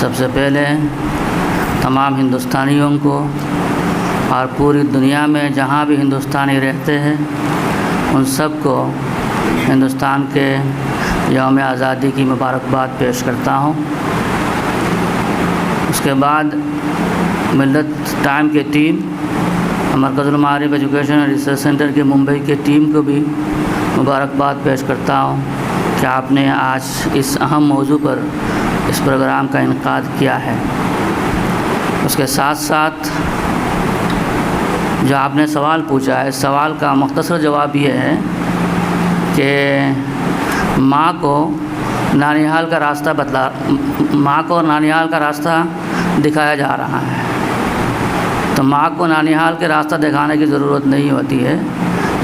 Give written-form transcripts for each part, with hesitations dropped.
सबसे पहले तमाम हिंदुस्तानियों को और पूरी दुनिया में जहाँ भी हिंदुस्तानी रहते हैं उन सब को हिंदुस्तान के यौम आज़ादी की मुबारकबाद पेश करता हूँ। उसके बाद मिल्लत टाइम की टीम, Markazul Maarif education and research centre के मुंबई के टीम को भी मुबारकबाद पेश करता हूँ कि आपने आज इस अहम मौजू पर इस प्रोग्राम का इनकाद किया है। उसके साथ साथ जो आपने सवाल पूछा है, सवाल का मुख्तसर जवाब ये है कि माँ को नानिहाल का रास्ता दिखाया जा रहा है। तो माँ को नानिहाल के रास्ता दिखाने की ज़रूरत नहीं होती है।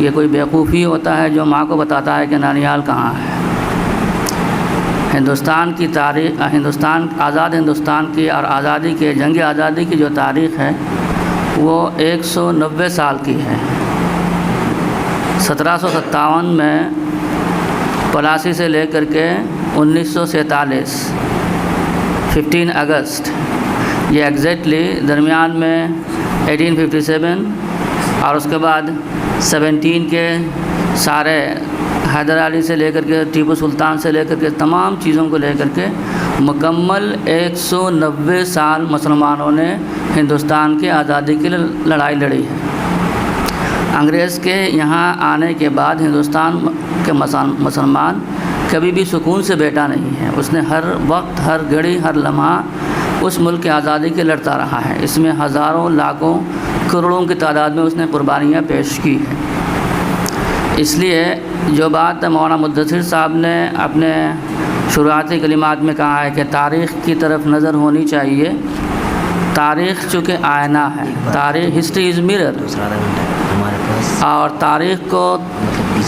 ये कोई बेवकूफ़ी होता है जो माँ को बताता है कि नानिहाल कहाँ है। हिंदुस्तान की तारीख़, आज़ाद हिंदुस्तान की और आज़ादी के जंग आज़ादी की जो तारीख़ है वो 190 साल की है। 1757 में पलासी से लेकर के 1947 15 अगस्त, ये एग्जैक्टली दरमियान में 1857 और उसके बाद 17 के सारे हैदर अली से लेकर के टीपू सुल्तान से लेकर के तमाम चीज़ों को लेकर के मुकम्मल 190 साल मुसलमानों ने हिंदुस्तान की आज़ादी के लिए लड़ाई लड़ी है। अंग्रेज़ के यहाँ आने के बाद हिंदुस्तान के मुसलमान कभी भी सुकून से बैठा नहीं है। उसने हर वक्त, हर घड़ी, हर लम्हा उस मुल्क की आज़ादी के लड़ता रहा है। इसमें हज़ारों, लाखों, करोड़ों की तादाद में उसने कुर्बानियाँ पेश की हैं। इसलिए जो बात मौलाना मुद्दसिर साहब ने अपने शुरुआती कलिमात में कहा है कि तारीख़ की तरफ नज़र होनी चाहिए। तारीख़ चूँकि आयना है, तारीख़, हिस्ट्री इज़ मिरर, और तारीख़ को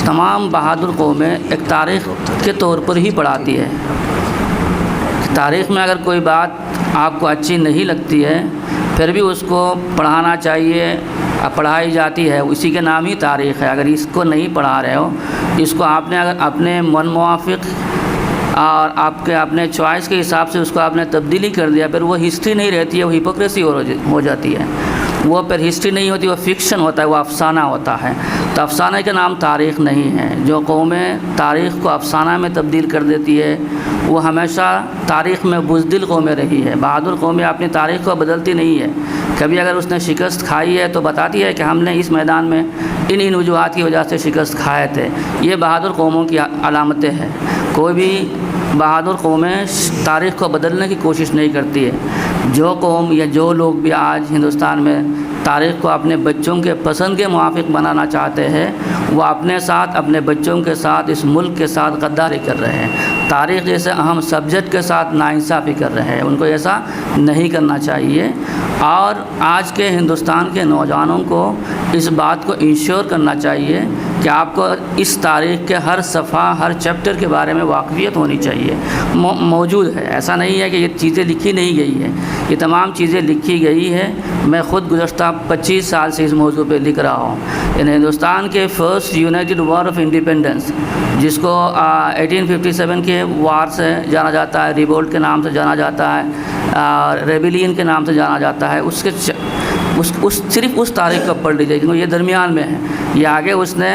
तमाम बहादुर कौमें एक तारीख़ के तौर पर ही पढ़ाती है। तारीख़ में अगर कोई बात आपको अच्छी नहीं लगती है फिर भी उसको पढ़ाना चाहिए, पढ़ाई जाती है, इसी के नाम ही तारीख़ है। अगर इसको नहीं पढ़ा रहे हो, इसको आपने अगर अपने मन मुआफ़िक और आपके अपने चॉइस के हिसाब से उसको आपने तब्दीली कर दिया, फिर वो हिस्ट्री नहीं रहती है, वो हिपोक्रेसी हो जाती है। वो फिर हिस्ट्री नहीं होती, वो फ़िक्शन होता है, वो अफसाना होता है। तो अफसाने का नाम तारीख़ नहीं है। जो कौमें तारीख़ को अफसाना में तब्दील कर देती है वो हमेशा तारीख़ में बुज़दिल कौमें रही है। बहादुर कौमें अपनी तारीख़ को बदलती नहीं है। कभी अगर उसने शिकस्त खाई है तो बताती है कि हमने इस मैदान में इन वजूहात की वजह से शिकस्त खाए थे। ये बहादुर कौमों की अलामतें हैं। कोई भी बहादुर कौमें तारीख़ को बदलने की कोशिश नहीं करती है। जो कौम या जो लोग भी आज हिंदुस्तान में तारीख़ को अपने बच्चों के पसंद के मुआफ़िक बनाना चाहते हैं, वो अपने साथ, अपने बच्चों के साथ, इस मुल्क के साथ गद्दारी कर रहे हैं। तारीख़ जैसे अहम सब्जेक्ट के साथ नाइंसाफ़ी कर रहे हैं। उनको ऐसा नहीं करना चाहिए। और आज के हिंदुस्तान के नौजवानों को इस बात को इंश्योर करना चाहिए कि आपको इस तारीख़ के हर सफ़ा, हर चैप्टर के बारे में वाक़फ़ियत होनी चाहिए। मौजूद है, ऐसा नहीं है कि ये चीज़ें लिखी नहीं गई है, ये तमाम चीज़ें लिखी गई है। मैं ख़ुद गुज़श्ता 25 साल से इस मौजू पे लिख रहा हूँ। इन हिंदुस्तान के first United war of independence, जिसको 1857 के वार से जाना जाता है, रिवोल्ट के नाम से जाना जाता है, रेबिलियन के नाम से जाना जाता है, उसके सिर्फ उस तारीख़ को पढ़ लीजिए क्योंकि ये दरमियान में है। ये आगे उसने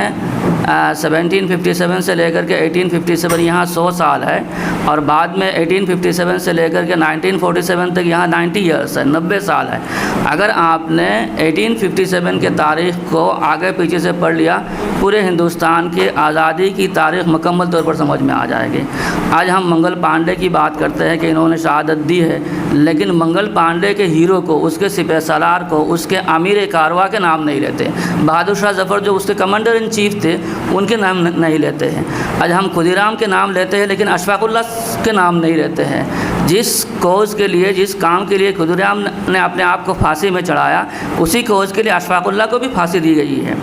1757 से लेकर के 1857 यहाँ 100 साल है, और बाद में 1857 से लेकर के 1947 तक यहाँ 90 ईयर्स है, 90 साल है। अगर आपने 1857 के तारीख़ को आगे पीछे से पढ़ लिया, पूरे हिंदुस्तान के आज़ादी की तारीख़ मुकम्मल तौर पर समझ में आ जाएगी। आज हम मंगल पांडे की बात करते हैं कि इन्होंने शहादत दी है, लेकिन मंगल पांडे के हीरो को, उसके सिपह सालार को, उसके अमीर कारवा के नाम नहीं लेते। बहादुर शाह ज़फ़र जो उसके कमांडर इन चीफ थे उनके नाम नहीं लेते हैं। आज हम खुदीराम के नाम लेते हैं लेकिन अशफाकुल्लाह के नाम नहीं लेते हैं। जिस कौज़ के लिए, जिस काम के लिए खुदीराम ने अपने आप को फांसी में चढ़ाया, उसी कौज़ के लिए अशफाकुल्लाह को भी फांसी दी गई है।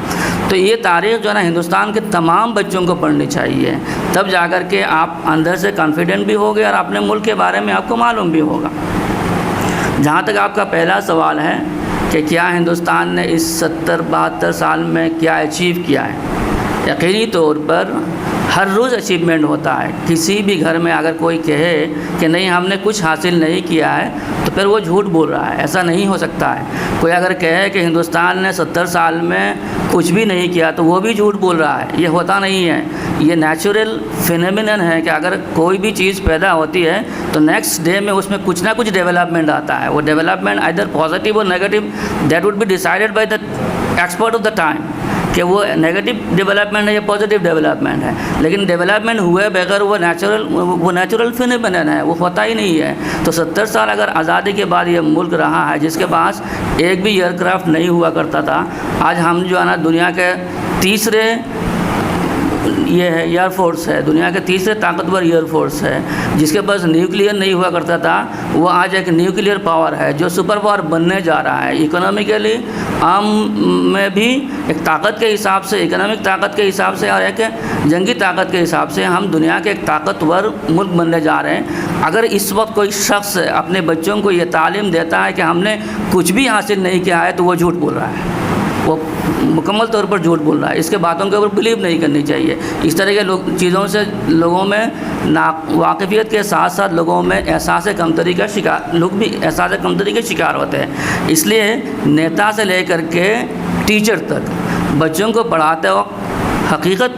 तो ये तारीख़ जो है ना, हिंदुस्तान के तमाम बच्चों को पढ़नी चाहिए, तब जाकर के आप अंदर से कॉन्फिडेंट भी होगे और अपने मुल्क के बारे में आपको मालूम भी होगा। जहाँ तक आपका पहला सवाल है कि क्या हिंदुस्तान ने इस 70-72 साल में क्या अचीव किया है, यकीनी तौर पर हर रोज़ अचीवमेंट होता है। किसी भी घर में अगर कोई कहे कि नहीं हमने कुछ हासिल नहीं किया है तो फिर वो झूठ बोल रहा है, ऐसा नहीं हो सकता है। कोई अगर कहे कि हिंदुस्तान ने 70 साल में कुछ भी नहीं किया तो वो भी झूठ बोल रहा है, ये होता नहीं है। ये नेचुरल फिनोमिनन है कि अगर कोई भी चीज़ पैदा होती है तो नेक्स्ट डे में उसमें कुछ ना कुछ डेवलपमेंट आता है। वो डेवलपमेंट आइदर पॉजिटिव और negative, that would be decided by the expert of the time कि वो नेगेटिव डेवलपमेंट है या पॉजिटिव डेवलपमेंट है। लेकिन डेवलपमेंट हुए बगैर वो नेचुरल फिनोमेनन है, वो होता ही नहीं है। तो 70 साल अगर आज़ादी के बाद ये मुल्क रहा है जिसके पास एक भी एयरक्राफ्ट नहीं हुआ करता था, आज हम जो है ना दुनिया के तीसरे ये है एयरफोर्स है, दुनिया के तीसरे ताकतवर एयरफोर्स है। जिसके पास न्यूक्लियर नहीं हुआ करता था वो आज एक न्यूक्लियर पावर है जो सुपर पावर बनने जा रहा है। इकोनॉमिकली आम में भी एक ताकत के हिसाब से, इकोनॉमिक ताकत के हिसाब से और एक जंगी ताकत के हिसाब से हम दुनिया के एक ताकतवर मुल्क बनने जा रहे हैं। अगर इस वक्त कोई शख्स अपने बच्चों को ये तालीम देता है कि हमने कुछ भी हासिल नहीं किया है तो वो झूठ बोल रहा है, वो मुकम्मल तौर पर झूठ बोल रहा है। इसके बातों के ऊपर बिलीव नहीं करनी चाहिए। इस तरह के चीज़ों से लोगों में वाकफियत के साथ साथ लोगों में एहसास कमतरी का शिकार, लोग भी एहसास कमतरी के शिकार होते हैं। इसलिए नेता से लेकर के टीचर तक बच्चों को पढ़ाते वक्त हकीकत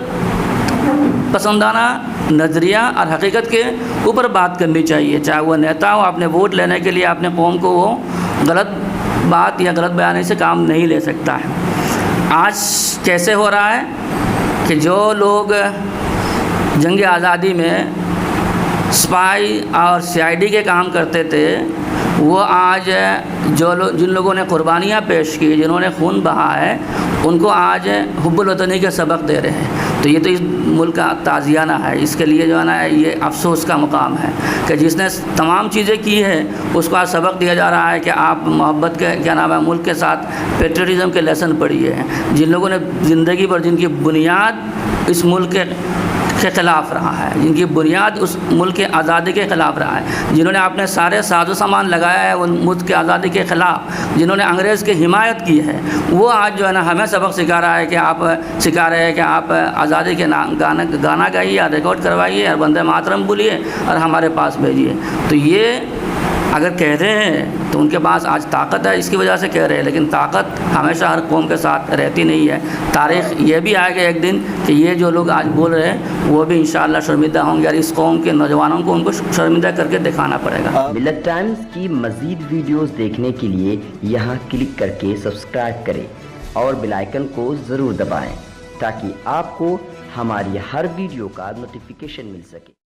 पसंदाना नज़रिया और हकीकत के ऊपर बात करनी चाहिए। चाहे वो नेता हो, अपने वोट लेने के लिए अपने कौम को वो गलत बात या गलत बयानी से काम नहीं ले सकता है। आज कैसे हो रहा है कि जो लोग जंग आज़ादी में स्पाई और सीआईडी के काम करते थे वो आज जिन लोगों ने कुर्बानियाँ पेश की, जिन्होंने खून बहा है, उनको आज हुब्बुल वतनी के सबक दे रहे हैं। तो ये तो इस मुल्क का ताज़ियाना है। इसके लिए जो है ना ये अफसोस का मुकाम है कि जिसने तमाम चीज़ें की है उसको आज सबक दिया जा रहा है कि आप मोहब्बत के क्या नाम है मुल्क के साथ पेट्रियटिज़म के लेसन पढ़िए हैं। जिन लोगों ने ज़िंदगी भर जिनकी बुनियाद इस मुल्क के ख़िलाफ़ रहा है, जिनकी बुनियाद उस मुल्क के आज़ादी के ख़िलाफ़ रहा है, जिन्होंने अपने सारे साजो सामान लगाया है उन मुल्क के आज़ादी के ख़िलाफ़, जिन्होंने अंग्रेज़ की हिमायत की है, वो आज जो है ना हमें सबक सिखा रहा है कि आप आज़ादी के गाना गाइए या रिकॉर्ड करवाइए और वंदे मातरम बोलिए और हमारे पास भेजिए। तो ये अगर कह रहे हैं तो उनके पास आज ताकत है, इसकी वजह से कह रहे हैं। लेकिन ताकत हमेशा हर कौम के साथ रहती नहीं है। तारीख़ ये भी आएगा एक दिन कि ये जो लोग आज बोल रहे हैं वो भी इंशाअल्लाह शर्मिंदा होंगे और इस कौम के नौजवानों को उनको शर्मिंदा करके दिखाना पड़ेगा। मिल्लत टाइम्स की मज़ीद वीडियोज़ देखने के लिए यहाँ क्लिक करके सब्सक्राइब करें और बेल आइकन को ज़रूर दबाएँ ताकि आपको हमारी हर वीडियो का नोटिफिकेशन मिल सके।